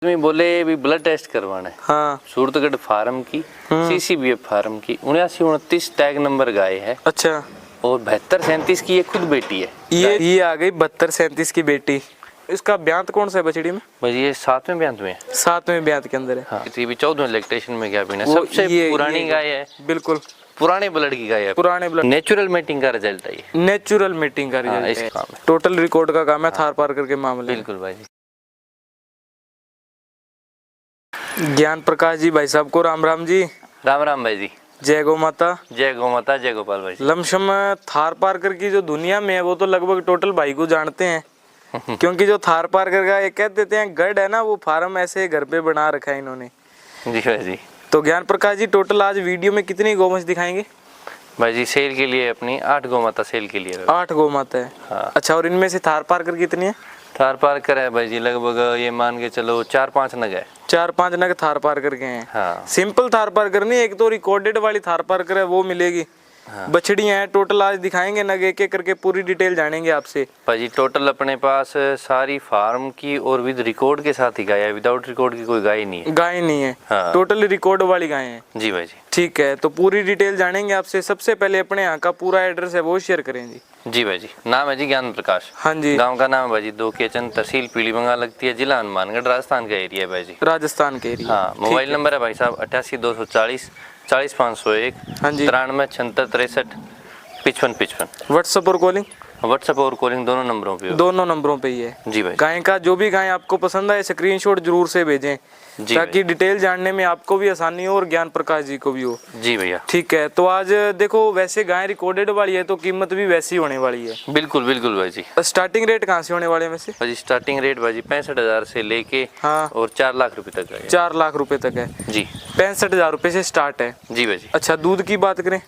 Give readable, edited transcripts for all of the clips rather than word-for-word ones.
में बोले भी ब्लड टेस्ट करवाना है। हाँ। सूरतगढ़ फार्म की CCBF फार्म की 7929 टैग नंबर गाय है। अच्छा। और 7237 की ये खुद बेटी है। ये आ गई 7237 की बेटी। इसका ब्यांत कौन सा है बछड़ी में? भाई ये 7वें ब्यांत में है। 7वें ब्यांत के अंदर है। हाँ। ये भी 14वें लैक्टेशन में गया पीना। सबसे पुरानी गाय है। बिल्कुल पुराने ब्लड की गाय है। पुराने ब्लड। नेचुरल मीटिंग का रिजल्ट है ये। नेचुरल मीटिंग का रिजल्ट है। टोटल रिकॉर्ड का काम है थार पारकर के मामले। बिल्कुल भाई जी। ज्ञान प्रकाश जी भाई साहब को राम राम जी। राम राम भाई जी। जय गौ माता। जय गौ माता, जय गोपाल भाई। लमसम थार पारकर की जो दुनिया में है वो तो लगभग टोटल भाई को जानते हैं क्योंकि जो थार पारकर का ये कह देते हैं गढ़ है ना, वो फार्म ऐसे घर पे बना रखा है इन्होंने। जी भाई जी। तो ज्ञान प्रकाश जी टोटल आज वीडियो में कितनी गौवंश दिखाएंगे? भाई जी सेल के लिए अपनी 8 गौ माता सेल के लिए। 8 गौ माता है। हाँ। अच्छा, और इनमें से थार पारकर कितनी है? थार पारकर है भाई जी लगभग ये मान के चलो 4-5 नग है। 4-5 नग थार पारकर के हैं। हाँ। सिंपल थार पारकर नहीं, एक तो रिकॉर्डेड वाली थार पारकर है वो मिलेगी। हाँ। बछड़ियां हैं टोटल आज दिखाएंगे नग एक एक करके, पूरी डिटेल जानेंगे आपसे। भाई जी टोटल अपने पास सारी फार्म की और विद रिकॉर्ड के साथ ही गाय है। विदाउट रिकॉर्ड की कोई गाय नहीं है। गाय नहीं है। हाँ। टोटल रिकॉर्ड वाली गाय है। जी भाई जी। ठीक है, तो पूरी डिटेल जानेंगे आपसे। सबसे पहले अपने यहाँ का पूरा एड्रेस है वो शेयर करें जी। जी भाई जी। नाम है जी ज्ञान प्रकाश। हाँ जी। गांव का नाम है भाई जी दोकेचन, तहसील पीली बंगाल लगती है, जिला हनुमानगढ़, राजस्थान का एरिया है भाई जी। राजस्थान के एरिया। हाँ। मोबाइल नंबर है भाई साहब 88 240 40 501। हाँ जी। 93 76 63 55 55। व्हाट्सएप और कॉलिंग? व्हाट्सएप और कॉलिंग दोनों नंबरों पे हो। दोनों नंबरों पे ही है जी भाई। गाय का जो भी गाय आपको पसंद आए स्क्रीनशॉट जरूर से भेजें ताकि डिटेल जानने में आपको भी आसानी हो और ज्ञान प्रकाश जी को भी हो। जी भैया। ठीक है, तो आज देखो वैसे गाय रिकॉर्डेड वाली है तो कीमत भी वैसी होने वाली है। बिल्कुल बिल्कुल भाई जी। स्टार्टिंग रेट कहाँ से होने वाले हैं वैसे? भाई स्टार्टिंग रेट भाई जी 65,000 से लेके हाँ। और 4 लाख रुपए तक है। 4 लाख रुपए तक है जी। 65,000 रुपए से स्टार्ट है। जी भाई जी। अच्छा, दूध की बात करें?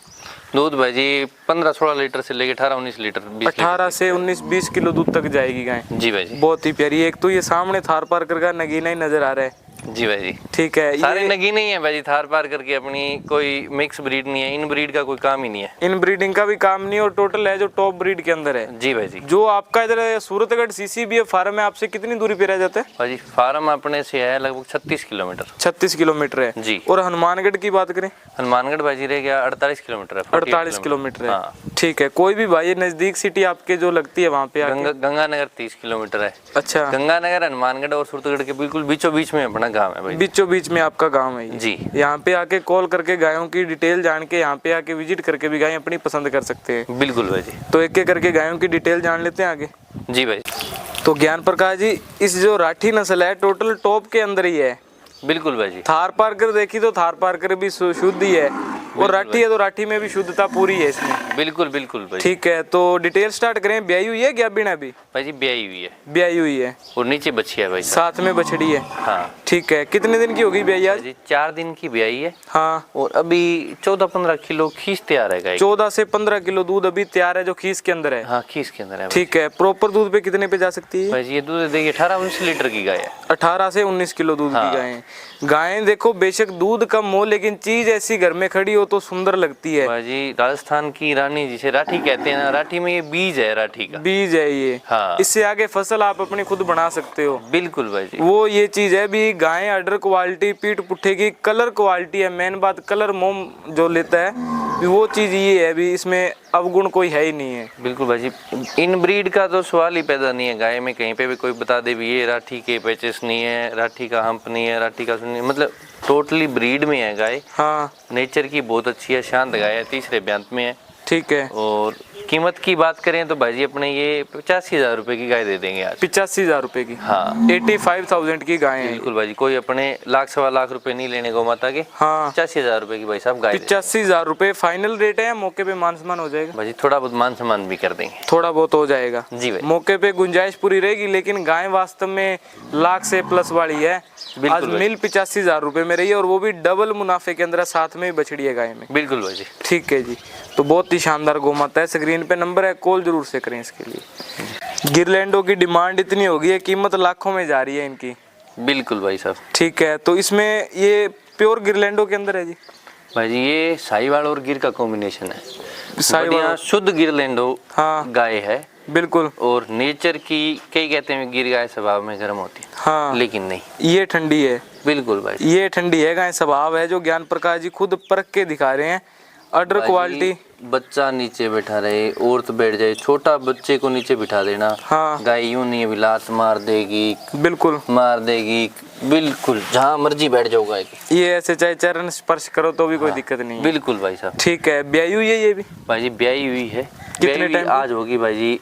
दूध भाई जी 15-16 लीटर से लेके 18-19 लीटर 18 से 19-20 किलो दूध तक जाएगी गाय। जी भाई जी। बहुत ही प्यारी। एक तो ये सामने थार पारकर का नगीना ही नजर आ रहा है। जी भाई जी। ठीक है, सारे नगीने ही है भाई जी। थार पारकर की अपनी कोई मिक्स ब्रीड नहीं है, इन ब्रीड का कोई काम ही नहीं है। इन ब्रीडिंग का भी काम नहीं, और टोटल है जो टॉप ब्रीड के अंदर है। जी भाई जी। जो आपका इधर सूरतगढ़ CCBF फार्म है, आपसे कितनी दूरी पे रह जाता है? भाई जी फार्म अपने से है लगभग 36 किलोमीटर। 36 किलोमीटर है जी। और हनुमानगढ़ की बात करें? हनुमानगढ़ भाई जी रह गया 48 किलोमीटर है। 48 किलोमीटर है। हाँ। ठीक है, कोई भी भाई नजदीक सिटी आपके जो लगती है वहाँ पे गंगानगर 30 किलोमीटर है। अच्छा। गंगानगर हनुमानगढ़ और सूरतगढ़ के बिल्कुल बीचों बीच में अपना गाँव है भाई। बीचों बीच में आपका गांव है जी। यहाँ पे आके कॉल करके गायों की डिटेल जान के यहाँ पे आके विजिट करके भी गाय अपनी पसंद कर सकते हैं। बिल्कुल भाई जी। तो एक एक करके गायों की डिटेल जान लेते हैं आगे। जी भाई। तो ज्ञान प्रकाश जी, इस जो राठी नस्ल है टोटल टॉप के अंदर ही है। बिल्कुल भाई जी। थार पारकर देखी तो थार पारकर भी शुद्ध ही है, और राठी है तो राठी में भी शुद्धता पूरी है इसमें। बिल्कुल बिल्कुल भाई। ठीक है, तो डिटेल स्टार्ट करें। ब्याई हुई है क्या बिना भी? भाई जी ब्याई हुई है। ब्याई हुई है और नीचे बच्ची है भाई। साथ में बछड़ी है। हाँ। ठीक है, कितने दिन की होगी ब्याई आज? जी 4 दिन की ब्याई है। हाँ। और अभी 14-15 किलो खींच तैयार है गाय। 14 से 15 किलो दूध अभी तैयार है जो खीस के अंदर है। हाँ खींच के अंदर है। ठीक है, प्रॉपर दूध पे कितने पे जा सकती है? भाई जी ये दूध देखिए 18-19 लीटर की गाय है। 18 से 19 किलो दूध की गाय है। गायें देखो बेशक दूध कम हो लेकिन चीज ऐसी घर में खड़ी हो तो सुंदर लगती है। भाई जी राजस्थान की रानी जिसे राठी कहते हैं ना, राठी में ये बीज है राठी का। बीज है ये। हाँ। इससे आगे फसल आप अपनी खुद बना सकते हो। बिल्कुल भाई जी। वो ये चीज है भी गायें अडर क्वालिटी, पीठ पुट्ठे की कलर क्वालिटी है। मेन बात कलर मोम जो लेता है वो चीज ये है भी, इसमें अवगुण कोई है ही नहीं है। बिल्कुल भाई जी। इन ब्रीड का तो सवाल ही पैदा नहीं है। गाय में कहीं पे भी कोई बता दे भी ये राठी के पैचेस नहीं है, राठी का हम्प नहीं है, राठी का नहीं, मतलब टोटली ब्रीड में है गाय। हाँ। नेचर की बहुत अच्छी है, शांत गाय है, तीसरे ब्यांत में है। ठीक है। और कीमत की बात करें तो भाई जी अपने ये 85,000 रुपए की गाय दे देंगे आज। 85,000 रुपए की? हाँ। 85,000 की गाय है। बिल्कुल भाई जी। कोई अपने 1-1.25 लाख रुपए नहीं लेने गौ माता के। हाँ। 85,000 रुपए की भाई साहब गाय। 85,000 रुपए फाइनल रेट है? मौके पे मान सम्मान हो जाएगा? भाई जी थोड़ा बहुत मान सम्मान भी कर देंगे। थोड़ा बहुत हो जाएगा जी भाई। मौके पे गुंजाइश पूरी रहेगी, लेकिन गाय वास्तव में लाख से प्लस वाली है। आज मिल 85,000 रुपए में रही है और वो भी डबल मुनाफे के अंदर, साथ में बछड़ी है गाय में। बिल्कुल भाई जी। ठीक है जी, तो बहुत ही शानदार गौ माता है। स्क्रीन पे नंबर है, कॉल जरूर से करें इसके लिए। गिरलैंडों की डिमांड इतनी होगी है, कीमत लाखों में जा रही है इनकी। बिल्कुल भाई साहब। ठीक है, तो इसमें ये प्योर गिरलैंडो के अंदर है जी? भाई जी ये साहिवाल और गिर का कॉम्बिनेशन है। साहिवाल शुद्ध गिरलैंडो हाँ गाय है। बिल्कुल। और नेचर की, कई कहते हैं गिर गाय स्वभाव में गर्म होती है, हाँ लेकिन नहीं, ये ठंडी है। बिल्कुल भाई। ये ठंडी है, गाय स्वभाव है, जो ज्ञान प्रकाश जी खुद परख के दिखा रहे हैं। अडर भाई क्वालिटी। बच्चा नीचे बैठा रहे, औरत बैठ जाए, छोटा बच्चे को नीचे बिठा देना, हाँ गाय यूं नहीं है लात मार देगी, बिल्कुल मार देगी, बिल्कुल जहाँ मर्जी बैठ जाओ गाय की। ये ऐसे चाहे चरण स्पर्श करो तो भी कोई हाँ, दिक्कत नहीं है। बिल्कुल भाई साहब। ठीक है, ब्याई हुई है ये भी? भाई जी ब्याई हुई है। कितने ब्याई हुई टाइम की? आज होगी भाई जी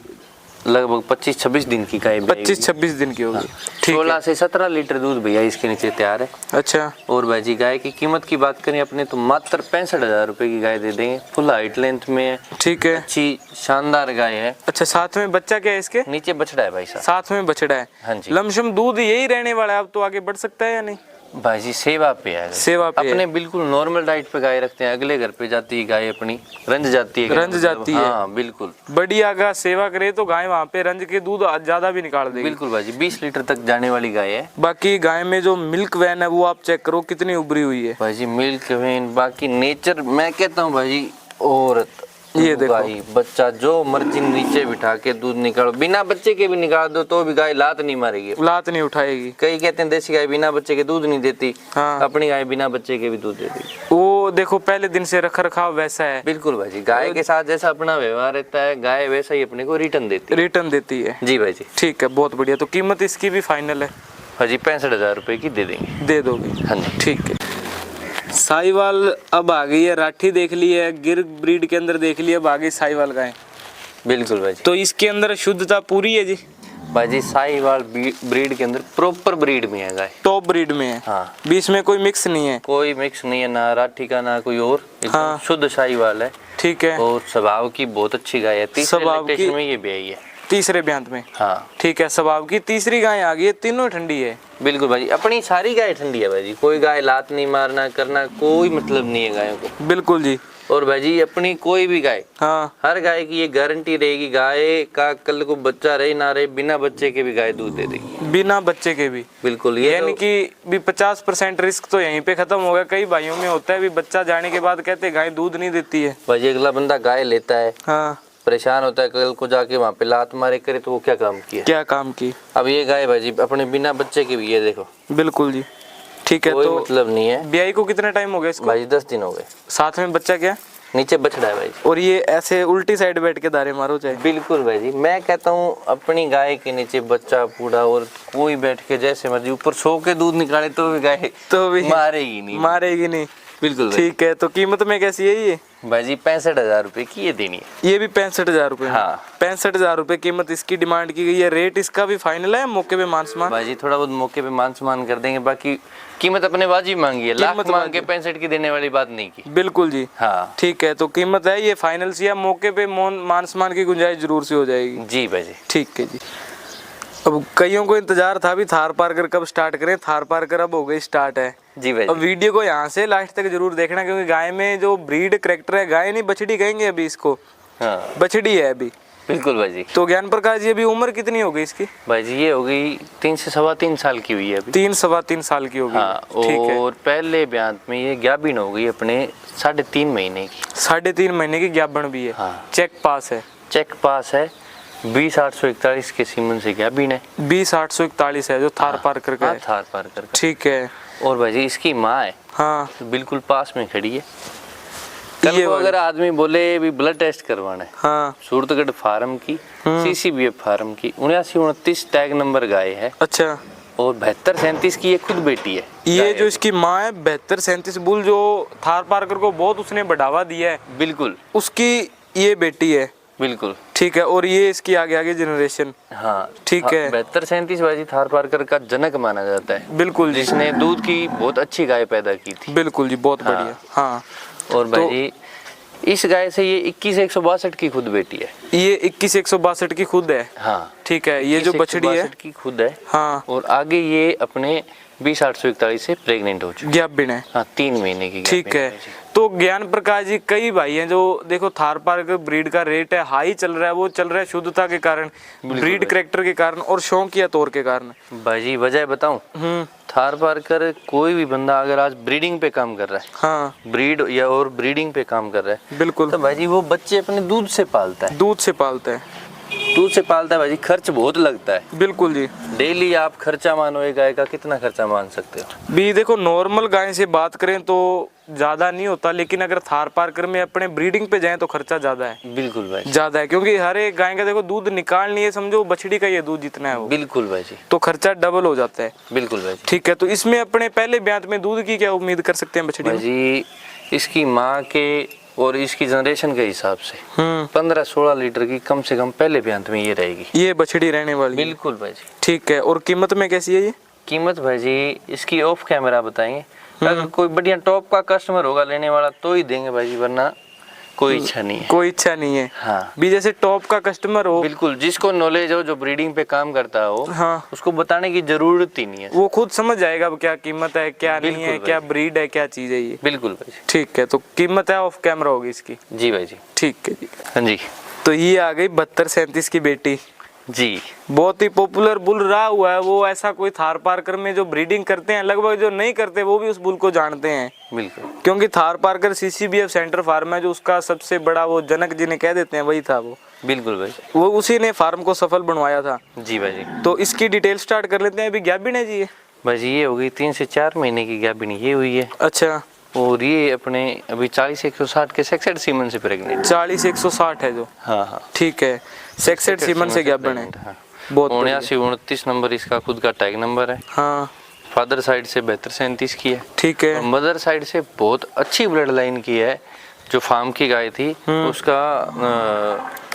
लगभग 25-26 दिन की गाय। 25-26 दिन की होगी। ठीक 16 है। से 17 लीटर दूध भैया इसके नीचे तैयार है। अच्छा, और भाई जी गाय की कीमत की बात करें अपने तो मात्र 65,000 रुपए की गाय दे देंगे। फुल हाइट लेंथ में है, ठीक है। अच्छी शानदार गाय है। अच्छा, साथ में बच्चा क्या है इसके? नीचे बछड़ा है भाई साहब। साथ में बछड़ा है। हाँ जी। लमसम दूध यही रहने वाला है, अब तो आगे बढ़ सकता है या नहीं? भाई जी सेवा पे है, सेवा पे है। अपने बिल्कुल नॉर्मल डाइट पे गाय रखते हैं। अगले घर पे जाती है गाय अपनी, रंज जाती है। रंज जाती है। हाँ बिल्कुल। बड़ी आगा सेवा करे तो गाय वहाँ पे रंज के दूध ज्यादा भी निकाल देगी। बिल्कुल भाई जी 20 लीटर तक जाने वाली गाय है। बाकी गाय में जो मिल्क वैन है वो आप चेक करो कितनी उभरी हुई है। भाई जी मिल्क वेन, बाकी नेचर, मैं कहता हूँ भाई जी औरत, ये देखो। गाय, बच्चा जो मर्जी नीचे बिठा के दूध निकालो, बिना बच्चे के भी निकाल दो तो भी गाय लात नहीं मारेगी, लात नहीं उठाएगी। कई कहते हैं देसी गाय बिना बच्चे के दूध नहीं देती। हाँ। अपनी गाय बिना बच्चे के भी दूध देती। वो देखो पहले दिन से रख रखाव वैसा है। बिल्कुल भाई जी, गाय के साथ जैसा अपना व्यवहार रहता है, गाय वैसा ही अपने को रिटर्न देती है। रिटर्न देती है। जी भाई जी। ठीक है, बहुत बढ़िया। तो कीमत इसकी भी फाइनल है? हाँ जी 65,000 रुपए की दे देंगे। दे दोगे? हाँ जी। ठीक है। साहिवाल अब आ गई है, राठी देख ली है, गिर ब्रीड के अंदर देख ली है, अब आ गई साहिवाल गाय। बिल्कुल भाई जी। तो इसके अंदर शुद्धता पूरी है जी? भाई जी साहिवाल ब्रीड के अंदर प्रॉपर ब्रीड में है गाय, टॉप ब्रीड में है। हाँ। बीच में कोई मिक्स नहीं है? कोई मिक्स नहीं है, ना राठी का ना कोई और, एकदम हाँ। शुद्ध साहिवाल है। ठीक है। और स्वभाव की बहुत अच्छी गाय है। तीसरे स्वभाव की- लैक्टेशन में ये ब्याई है। तीसरे ब्यांत में? हाँ ठीक है। स्वभाव की तीसरी गाय आ गई है, तीनों ठंडी है। बिल्कुल भाई, अपनी सारी गाय ठंडी है भाई जी। कोई गाय लात नहीं मारना करना कोई मतलब नहीं है गायों को। बिल्कुल जी। और भाई जी अपनी कोई भी गाय, हाँ हर गाय की ये गारंटी रहेगी, गाय का कल को बच्चा रहे ना रहे, बिना बच्चे के भी गाय दूध दे देगी। बिना बच्चे के भी? बिल्कुल। ये यानी कि भी 50% रिस्क तो यहीं पे खत्म हो गया। कई भाइयों में होता है भी बच्चा जाने के बाद कहते हैं गाय दूध नहीं देती है। भाई जी अगला बंदा गाय लेता है, हाँ, परेशान होता है, कल को जाके वहाँ पे लात मारे करे तो वो क्या काम किया। क्या काम की। अब ये गाय भाई जी अपने बिना बच्चे के भी, ये देखो। बिल्कुल जी। ठीक है। कोई तो मतलब नहीं है। ब्याई को कितना टाइम हो गया इसको? भाई जी 10 दिन हो गए। साथ में बच्चा क्या? नीचे बछड़ा है भाई जी। और ये ऐसे उल्टी साइड बैठ के दारे मारो चाहे? बिल्कुल भाई जी, मैं कहता हूँ अपनी गाय के नीचे बच्चा बूढ़ा और कोई बैठ के जैसे मर्जी ऊपर सो के दूध निकाले तो भी गाय तो भी मारेगी नहीं। मारेगी नहीं। बिल्कुल भाई। ठीक है। तो कीमत में कैसी है ये? भाई जी 65,000 रुपए की ये देनी है। ये भी 65,000 रुपए? हाँ। 65,000 रुपए कीमत इसकी डिमांड की गई है। रेट इसका भी फाइनल है, मौके पे मान सम्मान? भाई जी थोड़ा बहुत मौके पे मान सम्मान कर देंगे, बाकी कीमत अपने वाजिब मांगी है। लाख कीमत मांग के वाजिब। 65 की देने वाली बात नहीं की। बिल्कुल जी। हाँ ठीक है। तो कीमत है ये फाइनल सी है, मौके पे मान सम्मान की गुंजाइश जरूर से हो जाएगी। जी भाई जी। ठीक है जी। अब कईयों को इंतजार था भी थार पार्कर कब स्टार्ट करें। थार पार्कर अब हो गई स्टार्ट है। जी भाई अब जी। वीडियो को यहाँ से लास्ट तक जरूर देखना, क्योंकि गाय में जो ब्रीड करेक्टर है, गाय नहीं बछड़ी कहेंगे अभी इसको, हाँ बछड़ी है अभी। बिल्कुल भाई जी। तो ज्ञान प्रकाश जी अभी उम्र कितनी हो गई इसकी? भाई जी ये हो गई 3 से 3.25 साल की हुई है अभी। 3-3.25 साल की होगी। हाँ। ठीक है। और पहले ब्यान में ये गाभिन हो गई अपने 3.5 महीने की। 3.5 महीने की ज्ञापन भी है। हाँ। चेक पास है? चेक पास है। 20,841 के सीमन से गाभिन है। 20,841 है जो थार पार्कर का हाँ, है। थार पार्कर का। ठीक है। और भाई जी इसकी माँ है, हाँ बिल्कुल पास में खड़ी है। कल ये को वाली। अगर आदमी बोले भी ब्लड टेस्ट करवाना है, हाँ। सूरतगढ़ फार्म की, CCBF फार्म की 79-29 टैग नंबर गाय है। अच्छा। और 72-37 की ये खुद बेटी है। ये जो इसकी माँ है 72-37 बुल, जो थार पार्कर को बहुत उसने बढ़ावा दिया है, बिल्कुल उसकी ये बेटी है। बिल्कुल। ठीक है। और ये इसकी आगे आगे जनरेशन। हाँ ठीक है। 72-37 भाई जी थार पार्कर का जनक माना जाता है, बिल्कुल जी। जिसने दूध की बहुत अच्छी गाय पैदा की थी। बिल्कुल जी, बहुत हाँ। बढ़िया। हाँ। और भाई जी इस गाय से ये 21-162 की खुद बेटी है। ये 21-162 की खुद है। हाँ। ठीक है। ये जो बछड़ी है 21-162 की खुद है। हाँ, और आगे ये अपने 20,841 से प्रेग्नेंट हो चुकी ज्ञापन है। हाँ 3 महीने की ठीक गाभिन है। जी। तो ज्ञान प्रकाश जी कई भाई हैं जो देखो थार पार्कर ब्रीड का रेट है हाई चल रहा है, वो चल रहा है शुद्धता के कारण, ब्रीड करेक्टर के कारण और शौकिया तौर के कारण। भाई जी वजह बताऊं, थार पार्कर कोई भी बंदा अगर आज ब्रीडिंग पे काम कर रहा है, हाँ ब्रीड या और ब्रीडिंग पे काम कर रहा है, बिल्कुल, तो भाई जी वो बच्चे अपने दूध से पालता है। दूध से पालता है। दूध से पालता है भाई, खर्च बहुत लगता है। बिल्कुल जी। डेली आप खर्चा मानो एक गाय का, कितना खर्चा मान सकते हो? भी देखो नॉर्मल गाय से बात करें तो ज़्यादा नहीं होता, लेकिन अगर थार पारकर में अपने ब्रीडिंग पे जाएं तो खर्चा ज़्यादा है। बिल्कुल भाई, ज़्यादा है, क्योंकि हर एक गाय का देखो दूध निकालनी है, समझो बछड़ी का ये दूध जितना है वो, बिल्कुल भाई जी, तो खर्चा डबल हो जाता है। बिल्कुल भाई जी। ठीक है, तो इसमें अपने पहले ब्यात में दूध की क्या उम्मीद कर सकते हैं बछड़ी भाई में? जी इसकी माँ के और इसकी जनरेशन के हिसाब से 15-16 लीटर की कम से कम पहले ब्यांत में ये रहेगी, ये बछड़ी रहने वाली है। बिल्कुल भाई जी। ठीक है, और कीमत में कैसी है ये? कीमत भाई जी इसकी ऑफ कैमरा बताएंगे, अगर कोई बढ़िया टॉप का कस्टमर होगा लेने वाला तो ही देंगे भाई जी, वरना कोई इच्छा नहीं है। कोई इच्छा नहीं है। हाँ भी जैसे टॉप का कस्टमर हो, बिल्कुल, जिसको नॉलेज हो, जो ब्रीडिंग पे काम करता हो, हाँ, उसको बताने की जरूरत ही नहीं है, वो खुद समझ जाएगा अब क्या कीमत है, क्या नहीं है, बिल्कुल क्या भाई। ब्रीड है, क्या चीज है ये। बिल्कुल भाई जी। ठीक है, तो कीमत है ऑफ कैमरा होगी इसकी। जी भाई जी। ठीक है जी। हाँ जी तो ये आ गई 7237 की बेटी, जी। बहुत ही पॉपुलर बुल रहा हुआ है वो। ऐसा कोई थार पारकर में जो ब्रीडिंग करते हैं, लगभग जो नहीं करते वो भी उस बुल को जानते हैं, बिल्कुल, क्योंकि थार पारकर सीसीबीएफ सेंटर फार्म है जो उसका सबसे बड़ा वो जनक जिन्हें कह देते हैं, वही था वो। बिल्कुल भाई। वो उसी ने फार्म को सफल बनवाया था। जी भाई जी। तो इसकी डिटेल स्टार्ट कर लेते हैं। अभी गैबिन है जी ये? भाई जी ये हो गई 3 से 4 महीने की गैपिन ये हुई है, अच्छा, और ये अपने अभी 40-160 के सेक्सेड सीमन से प्रेग्नेंट। 40-160 है जो? हाँ हाँ, ठीक है, सेक्सेड सीमन से गैबिन है। हाँ। बहुत बढ़िया। 79-29 नंबर इसका खुद का टैग नंबर है। हाँ फादर साइड से 72-37 की है, ठीक है। और मदर साइड से बहुत अच्छी ब्लड लाइन की है। जो फार्म की गाय थी उसका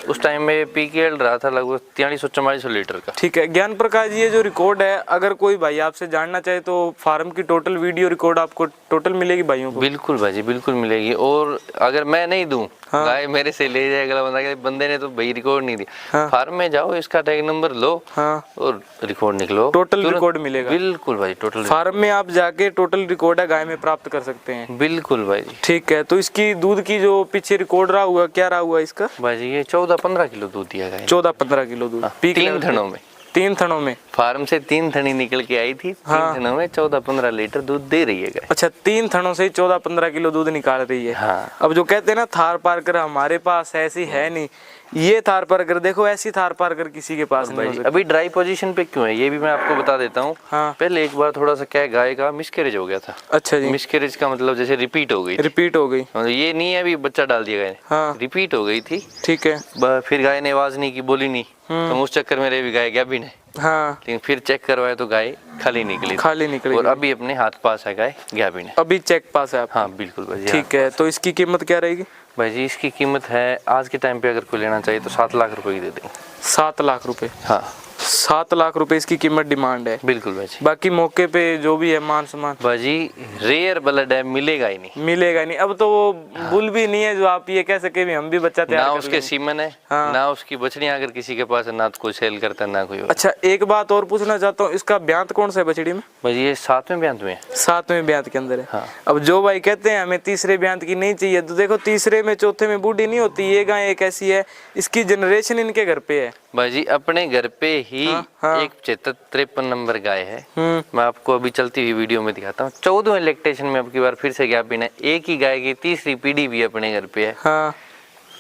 उस टाइम में पीकेएल रहा था लगभग 4300-4400 लीटर का। ठीक है ज्ञान प्रकाश जी, ये जो रिकॉर्ड है, अगर कोई भाई आपसे जानना चाहे तो फार्म की टोटल वीडियो रिकॉर्ड आपको टोटल मिलेगी भाइयों को? बिल्कुल भाई जी, बिल्कुल मिलेगी। और अगर मैं नहीं दूं, हाँ। गाय मेरे से ले जाएगा बंदा, कि बंदे ने तो भाई रिकॉर्ड नहीं दिया। हाँ। फार्म में जाओ, इसका टैग नंबर लो, हाँ, और रिकॉर्ड निकलो, टोटल तुरंत- रिकॉर्ड मिलेगा। बिल्कुल भाई, टोटल फार्म में आप जाके टोटल रिकॉर्ड है गाय में प्राप्त कर सकते हैं। बिल्कुल भाई जी। ठीक है, तो इसकी दूध की जो पीछे रिकॉर्ड रहा हुआ, क्या रहा हुआ इसका? भाई जी ये 14-15 किलो दूध दिया गया है। 14-15 किलो दूध। पीक 3 लेवल पे। थनों में, 3 थनों में। फार्म से 3 थनी निकल के आई थी। 3 हाँ। थनों में 14-15 लीटर दूध दे रही है गाय। अच्छा, 3 थनों से ही 14-15 किलो दूध निकाल रही है। हाँ। अब जो कहते हैं ना थार पारकर हमारे पास ऐसी है नहीं, ये थार पारकर देखो, ऐसी थार पारकर किसी के पास नहीं भाई हो जी सकती। अभी ड्राई पोजीशन पे क्यों है ये भी मैं आपको बता देता हूँ। हाँ। पहले एक बार थोड़ा सा क्या है, गाय का मिसकैरेज हो गया था। अच्छा जी। मिसकैरेज का मतलब जैसे रिपीट हो गई थी। रिपीट हो गई। मतलब ये नहीं है अभी बच्चा डाल दिया गाय ने, हाँ। रिपीट हो गई थी। ठीक है। फिर गाय ने आवाज नहीं की, बोली नहीं, तो उस चक्कर में भी गाय गैबिन है। हाँ, लेकिन फिर चेक करवाया तो गाय खाली निकली, खाली निकली। और अभी अपने हाथ पास है गाय गैबिन है। अभी चेक पास है आप? हाँ बिल्कुल भाई जी। ठीक है, तो इसकी कीमत क्या रहेगी? भाई जी इसकी कीमत है आज के टाइम पे अगर कोई लेना चाहिए तो 7 लाख रुपए की दे देंगे। 7 लाख रुपए? हाँ 7 लाख रुपए इसकी कीमत डिमांड है। बिल्कुल भाई जी। बाकी मौके पे जो भी है मान सम्मान भाजी रेयर ब्लड है, मिलेगा ही नहीं, मिलेगा नहीं। अब तो वो बुल भी नहीं है जो आप ये कह सके भी हम भी बच्चा तैयार ना कर उसके लेंगे। सीमन है। हाँ। ना उसकी बछड़ियां अगर किसी के पास है, ना तो कोई सेल करता है, ना कोई और। अच्छा, एक बात और पूछना चाहता हूँ, इसका ब्यांत कौन सा है बछड़ी में? भाजी ये 7वें ब्यांत में है। 7वें ब्यांत के अंदर है। हाँ। अब जो भाई कहते हैं हमें तीसरे ब्यांत की नहीं चाहिए, तो देखो तीसरे में चौथे में बूढ़ी नहीं होती। ये गाय एक ऐसी है, इसकी जनरेशन इनके घर पे है। भाजी अपने घर पे ही हाँ। एक 73-53 नंबर गाय है। मैं आपको अभी चलती हुई वीडियो में दिखाता हूँ। 14वें लैक्टेशन में अब की बार फिर से गैपिन है। एक ही गाय की तीसरी पीढ़ी भी अपने घर पे है। हाँ,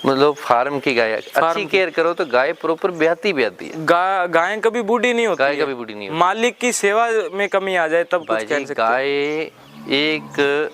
मतलब फार्म की गाय, अच्छी केयर करो तो गाय प्रॉपर ब्याती है। गाय कभी बूढ़ी नहीं होती गाय है। कभी बूढ़ी नहीं होती। मालिक की सेवा में कमी आ जाए तब कुछ भाई कह जी सकते। गाय एक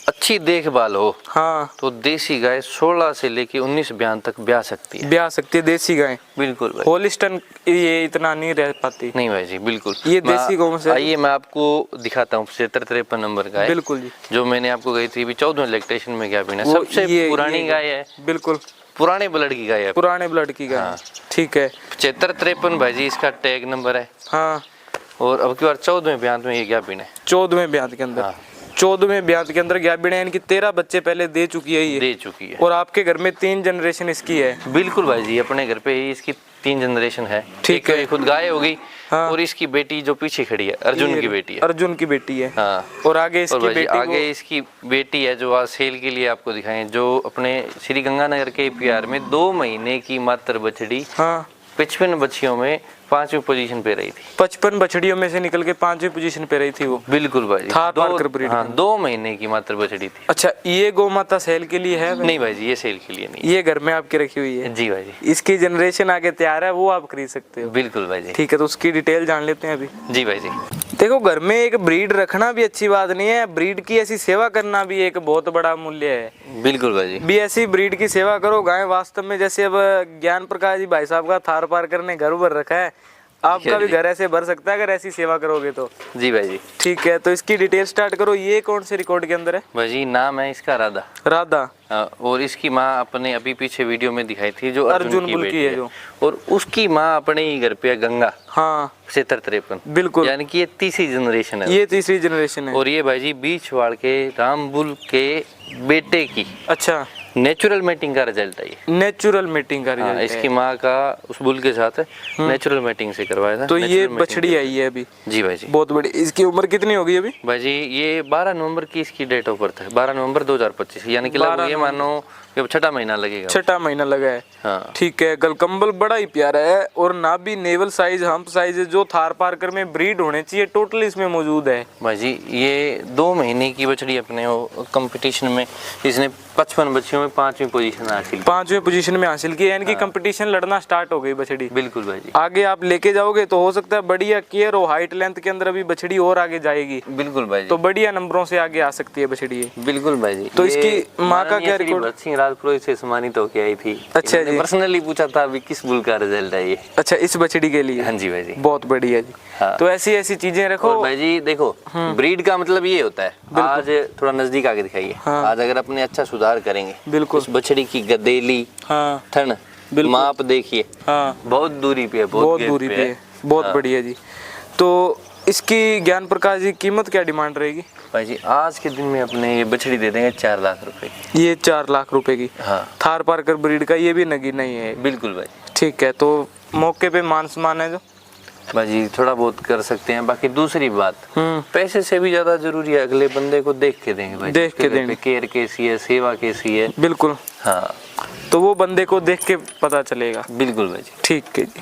अच्छी देखभाल हो हाँ, तो देसी गाय 16 से लेके 19 ब्यान तक ब्याह सकती है। ब्याह सकती है देसी गाय। बिल्कुल भाई। होलिस्टन ये इतना नहीं रह पाती। नहीं भाई जी बिल्कुल। ये देसी गौ से। आइए मैं आपको दिखाता हूँ 73-53 नंबर गाय। बिल्कुल जी। जो मैंने आपको गई थी 14वें लैक्टेशन में क्या पीना, वो सबसे ये पुरानी गाय है। बिल्कुल पुराने ब्लड की गाय है। पुराने ब्लड की गाय। हाँ। ठीक है। 75-53 भाई जी इसका टैग नंबर है। हाँ, और अब की बार 14वें ब्यान में ये क्या पीना है। 14वें ब्यांत के अंदर। हाँ। 14वें ब्यांत के अंदर गैबिन है, इनकी 13 बच्चे पहले दे चुकी है ये। दे चुकी है। और आपके घर में 3 जनरेशन इसकी है। बिल्कुल भाई जी अपने घर पे ही इसकी 3 जनरेशन है। ठीक एक है। खुद गाय होगी। हाँ। और इसकी बेटी जो पीछे खड़ी है अर्जुन की बेटी है। अर्जुन की बेटी है। हाँ। और आगे और इसकी भाई जी, बेटी आगे इसकी बेटी है जो आज सेल के लिए आपको दिखाएं, जो अपने श्री गंगानगर के पीआर में 2 महीने की मात्र बछड़ी हाँ, 55 बच्चियों में 5वीं पोजीशन पे रही थी। 55 बछड़ियों में से निकल के 5वीं पोजीशन पे रही थी वो। बिल्कुल भाई जी। थार पारकर ब्रीड। हाँ, 2 महीने की मात्र बछड़ी थी। अच्छा, ये गौ माता सेल के लिए है? नहीं भाई जी, ये सेल के लिए नहीं। ये घर में आपकी रखी हुई है? जी भाई जी। इसकी जनरेशन आगे तैयार है, वो आप खरीद सकते हो? बिल्कुल भाई जी। ठीक है, तो उसकी डिटेल जान लेते हैं अभी। जी भाई जी। देखो, घर में एक ब्रीड रखना भी अच्छी बात नहीं है, ब्रीड की ऐसी सेवा करना भी एक बहुत बड़ा मूल्य है। बिल्कुल भाई जी। भी ऐसी ब्रीड की सेवा करो गाय वास्तव में, जैसे अब ज्ञान प्रकाश जी भाई साहब का थार पारकर ने घर भर रखा है, आपका भी घर ऐसे भर सकता है अगर ऐसी सेवा करोगे तो। जी भाई जी। ठीक है, तो इसकी डिटेल स्टार्ट करो। ये कौन से रिकॉर्ड के अंदर है? भाई जी, नाम है इसका राधा। राधा। और इसकी माँ अपने अभी पीछे वीडियो में दिखाई थी जो अर्जुन की बुल बेटी की है जो। और उसकी माँ अपने ही घर पे है, गंगा। हाँ, 73-53। बिल्कुल, यानी कि ये तीसरी जनरेशन है। ये तीसरी जनरेशन है। और ये भाई जी बीचवाड़ के रामबुल के बेटे की अच्छा, नेचुरल मेटिंग का रिजल्ट है ये। नेचुरल मीटिंग का रिजल्ट हाँ, है। इसकी माँ का उस बुल के साथ नेचुरल मेटिंग से करवाया था। तो ये Natural mating बछड़ी आई है अभी? जी भाई जी। बहुत बड़ी। इसकी उम्र कितनी होगी अभी? भाई जी, ये 12 नवंबर की इसकी डेट ऑफ बर्थ है, 12 नवंबर 2025। यानी कि लगभग ये मानो कि अब 6ठा महीना लगेगा। 6ठा महीना लगा है। हाँ। ठीक है, गलकंबल बड़ा ही प्यारा है और नाभि, नेवल साइज, हम्प साइज जो थार पारकर में ब्रीड होने चाहिए टोटल इसमें मौजूद है। भाई जी, ये 2 महीने की बछड़ी अपने कंपटीशन में इसने 55 बच्चियों में 5वीं पोजीशन हासिल की। 5वीं पोजीशन में हासिल की, यानी कि कंपटीशन लड़ना स्टार्ट हो गई बछड़ी। बिल्कुल भाई जी। आगे आप लेके जाओगे तो हो सकता है बढ़िया केयर और हाइट लेंथ के अंदर अभी बछड़ी और आगे जाएगी, बिल्कुल भाई जी। तो बढ़िया नंबरों से आगे आ सकती है बछड़ी ये। बिल्कुल भाई जी। तो इसकी माँ का क्या रिकॉर्ड? भरत सिंह राजपुरोहित से सम्मानित होके आई थी। अच्छा जी। पर्सनली पूछा था अभी किस बुल का रिजल्ट है ये। अच्छा, इस बछड़ी के लिए? हाँ जी भाई जी। बहुत बढ़िया जी। हाँ। तो ऐसी ऐसी चीजें रखो। और भाई जी देखो, ब्रीड का मतलब ये होता है, आज थोड़ा नजदीक आके दिखाइए। हाँ। आज अगर अपने अच्छा सुधार करेंगे, बिल्कुल। उस बछड़ी की गदेली, हाँ, थन, माप देखिए, हाँ, बहुत दूरी पे है, बहुत दूरी पे है। बहुत बढ़िया जी। तो इसकी ज्ञान प्रकाश जी कीमत क्या डिमांड रहेगी? भाई जी, आज के दिन में अपने ये बछड़ी दे देंगे 4 लाख रुपए की। ये 4 लाख रुपए की? हाँ। थार पारकर ब्रीड का ये भी नगी नहीं है? बिल्कुल भाई। ठीक है, तो मौके पे मान सम्मान है जो? भाई जी थोड़ा बहुत कर सकते हैं। बाकी दूसरी बात, पैसे से भी ज्यादा जरूरी है अगले बंदे को देख के देंगे भाई। देख के देंगे, केयर कैसी है, सेवा कैसी है। बिल्कुल। हाँ, तो वो बंदे को देख के पता चलेगा। बिल्कुल भाई जी। ठीक है जी।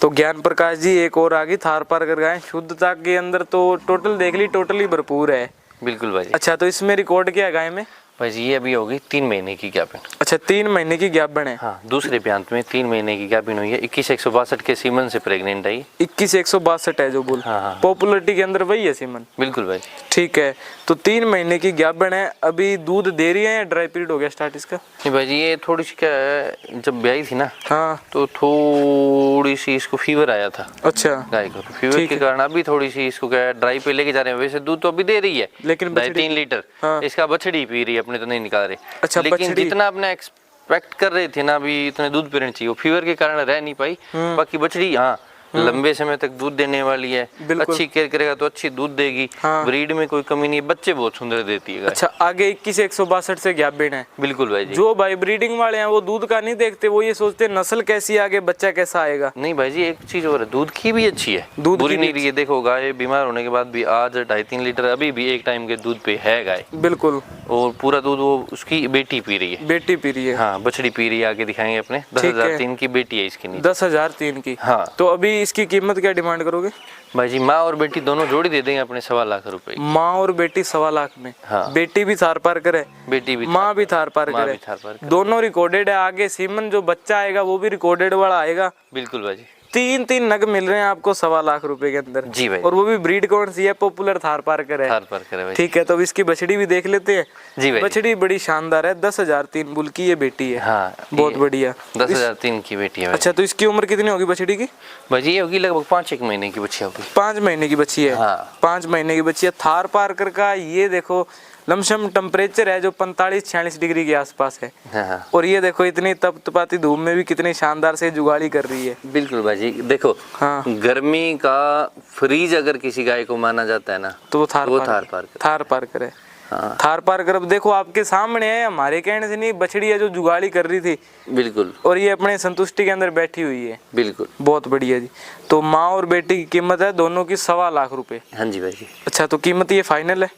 तो ज्ञान प्रकाश जी एक और आगे थार पारकर गाय, शुद्धता के अंदर तो टोटल देख ली, टोटली भरपूर है। बिल्कुल भाई जी। अच्छा, तो इसमें रिकॉर्ड क्या है गाय में? भाई जी, ये अभी होगी 3 महीने की गैपिन। अच्छा, 3 महीने की गैपिन है। हाँ, दूसरे प्यांत में 3 महीने की गैपिन हुई है। 21,162 के सीमन से प्रेग्नेंट आई। 21,162 है जो बुल। हाँ। पॉपुलरिटी के अंदर वही है सीमन। बिल्कुल भाई। ठीक है, तो 3 महीने की गैपिन है। अभी दूध दे रही है या ड्राई पीरियड हो गया स्टार्ट इसका? नहीं भाई जी, ये थोड़ी सी क्या है, जब ब्याई थी ना, हाँ, तो थोड़ी सी इसको फीवर आया था अच्छा, गाय को। तो फीवर के कारण अभी थोड़ी सी इसको क्या है, ड्राई पे लेके जा रहे हैं। वैसे दूध तो अभी दे रही है, लेकिन 3 लीटर। हाँ। इसका बछड़ी पी रही है, अपने तो नहीं निकाल रहे। अच्छा, लेकिन बछड़ी। जितना अपने एक्सपेक्ट कर रहे थे ना, अभी इतने दूध पीना चाहिए, वो फीवर के कारण रह नहीं पाई। बाकी बछड़ी हाँ लंबे समय तक दूध देने वाली है। अच्छी केयर करेगा तो अच्छी दूध देगी। हाँ। ब्रीड में कोई कमी नहीं है, बच्चे बहुत सुंदर देती है गाय। अच्छा, आगे 21,162 से गैपिन है। बिल्कुल भाई जी। जो भाई ब्रीडिंग वाले हैं वो दूध का नहीं देखते, वो ये सोचते हैं नस्ल कैसी है, आगे बच्चा कैसा आएगा। नहीं भाई जी, एक चीज और है, दूध की भी अच्छी है, दूध बुरी की नहीं रही है। देखो गाय बीमार होने के बाद भी आज 2.5-3 लीटर अभी भी एक टाइम के दूध पे है गाय। बिल्कुल। और पूरा दूध वो उसकी बेटी पी रही है। बेटी पी रही है। हाँ, बछड़ी पी रही है, आगे दिखाएंगे अपने। 10,003 की बेटी है इसकी नीचे। 10,003 की। हाँ। तो अभी इसकी कीमत क्या डिमांड करोगे? भाई जी, माँ और बेटी दोनों जोड़ी दे देंगे अपने 1.25 लाख रुपए की। माँ और बेटी 1.25 लाख में? हाँ। बेटी भी थार पारकर है, बेटी भी माँ भी थार पारकर है, दोनों रिकॉर्डेड है। आगे सीमन जो बच्चा आएगा वो भी रिकॉर्डेड वाला आएगा। बिल्कुल भाई जी। 3 नग मिल रहे हैं आपको 1.25 लाख रुपए के अंदर। जी भाई। और वो भी ब्रीड कौन सी है? पॉपुलर थार पारकर है। थार पारकर है भाई। ठीक है, तो अब इसकी बछड़ी भी देख लेते हैं। जी भाई। बछड़ी बड़ी शानदार है, 10,003 बुल की ये बेटी है। हाँ, बहुत बढ़िया। 10,003 की बेटी है भाई। अच्छा, तो इसकी उम्र कितनी होगी बछड़ी की? भाई जी, ये होगी लगभग 5-1 महीने की बच्ची होगी। 5 महीने की बच्ची है। हाँ। 5 महीने की बच्ची है। थार पारकर का ये देखो लमसम टेम्परेचर है जो 45-46 डिग्री के आसपास है। हाँ। और ये देखो इतनी तपतपाती धूप में भी कितनी शानदार से जुगाड़ी कर रही है। बिल्कुल भाई जी। देखो, हाँ। गर्मी का फ्रीज अगर किसी गाय को माना जाता है ना, तो वो थार पारकर है। हाँ। थार पारकर अब देखो आपके सामने है, हमारे कहने से नहीं, बछड़ी है जो जुगाड़ी कर रही थी। बिल्कुल। और ये अपने संतुष्टि के अंदर बैठी हुई है। बिल्कुल। बहुत बढ़िया जी। तो माँ और बेटी की कीमत है दोनों की 1.25 लाख रुपए। हाँ जी भाई जी। अच्छा, तो कीमत ये फाइनल है?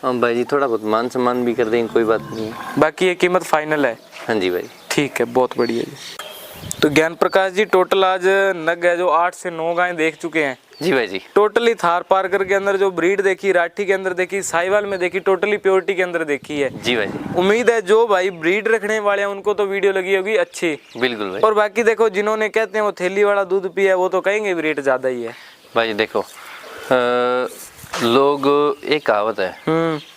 हाँ भाई जी, थोड़ा बहुत मान सम्मान भी कर देंगे, कोई बात नहीं है। बाकी ये कीमत फाइनल है? हाँ जी भाई। ठीक है, बहुत बढ़िया जी। तो ज्ञान प्रकाश जी टोटल आज नग है जो 8 से 9 गायें देख चुके हैं। जी भाई जी। टोटली थार पारकर के अंदर जो ब्रीड देखी, राठी के अंदर देखी, साहिवाल में देखी, टोटली प्योरिटी के अंदर देखी है। जी भाई जी। उम्मीद है जो भाई ब्रीड रखने वाले हैं उनको तो वीडियो लगी होगी अच्छी। बिल्कुल भाई। और बाकी देखो जिन्होंने कहते हैं वो थैली वाला दूध पिया है वो तो कहेंगे भी रेट ज्यादा ही है। भाई देखो लोग एक कहावत है,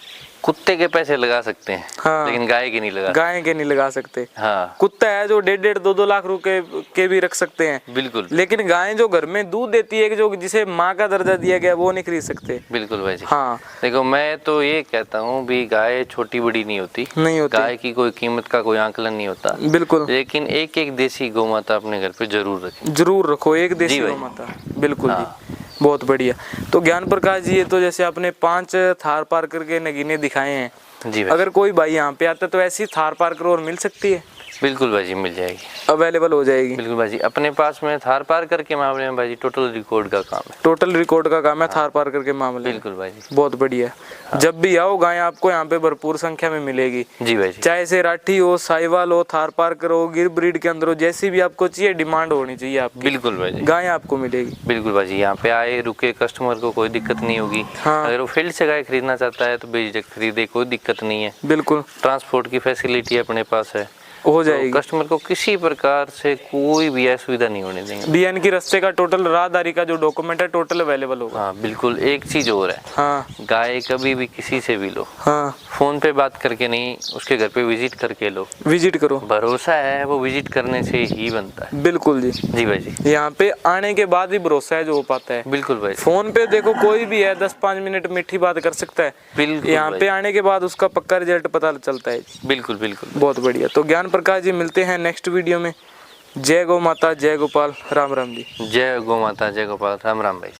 कुत्ते के पैसे लगा सकते हैं हाँ। लेकिन गाय के नहीं लगा गाय के नहीं लगा सकते। हाँ कुत्ता है जो 1.5 2 लाख रुपए के भी रख सकते हैं। बिल्कुल। लेकिन गाय जो घर में दूध देती है जो जिसे माँ का दर्जा दिया गया वो नहीं खरीद सकते। बिल्कुल भाई जी। हाँ देखो मैं तो ये कहता हूँ भी गाय छोटी बड़ी नहीं होती, नहीं होती। गाय की कोई कीमत का कोई आंकलन नहीं होता। बिल्कुल। लेकिन एक एक देसी गौ माता अपने घर पे जरूर रखें। जरूर रखो एक देसी जी भाई। गौ माता। बिल्कुल हाँ। जी बहुत बढ़िया। तो ज्ञान प्रकाश जी ये तो जैसे आपने 5 थार पारकर के नगीने दिखाए हैं। जी भाई। अगर कोई भाई यहाँ पे आता तो ऐसी थार पारकर और मिल सकती है? बिल्कुल भाई जी मिल जाएगी, अवेलेबल हो जाएगी। बिल्कुल भाई जी। अपने पास में थार पारकर के मामले में भाई जी टोटल रिकॉर्ड का काम है। टोटल रिकॉर्ड का काम है थार पारकर के मामले में। बिल्कुल भाई जी। बहुत बढ़िया। जब भी आओ गाय आपको यहाँ पे भरपूर संख्या में मिलेगी। जी भाई जी। चाहे से राठी हो, साहिवाल हो, थार पारकर हो, गिर ब्रीड के अंदर हो, जैसी भी आपको चाहिए डिमांड होनी चाहिए आपकी, बिल्कुल भाई जी। गाय आपको मिलेगी। बिल्कुल भाई जी। यहाँ पे आए रुके कस्टमर को कोई दिक्कत नहीं होगी। हाँ। अगर वो फील्ड से गाय खरीदना चाहता है तो बेझिझक खरीदे, कोई दिक्कत नहीं है। बिल्कुल ट्रांसपोर्ट की फैसिलिटी अपने पास है, हो जाएगी। तो कस्टमर को किसी प्रकार से कोई भी असुविधा नहीं होने देंगे। डीएन की रास्ते का टोटल राहदारी का जो डॉक्यूमेंट है टोटल अवेलेबल होगा। हाँ बिल्कुल। एक चीज और है, हाँ गाय कभी भी किसी से भी लो, हाँ फोन पे बात करके नहीं, उसके घर पे विजिट करके लो। विजिट करो। भरोसा है वो विजिट करने से ही बनता है। बिल्कुल जी। जी भाई जी। यहाँ पे आने के बाद ही भरोसा है जो हो पाता है। बिल्कुल भाई। फोन पे देखो कोई भी है 10-5 मिनट मीठी बात कर सकता है। बिल्कुल यहाँ भाई। पे आने के बाद उसका पक्का रिजल्ट पता चलता है। बिल्कुल बिल्कुल। बहुत बढ़िया। तो ज्ञान प्रकाश जी मिलते हैं नेक्स्ट वीडियो में। जय गौ माता, जय गोपाल, राम राम जी। जय गौ माता, जय गोपाल, राम राम भाई।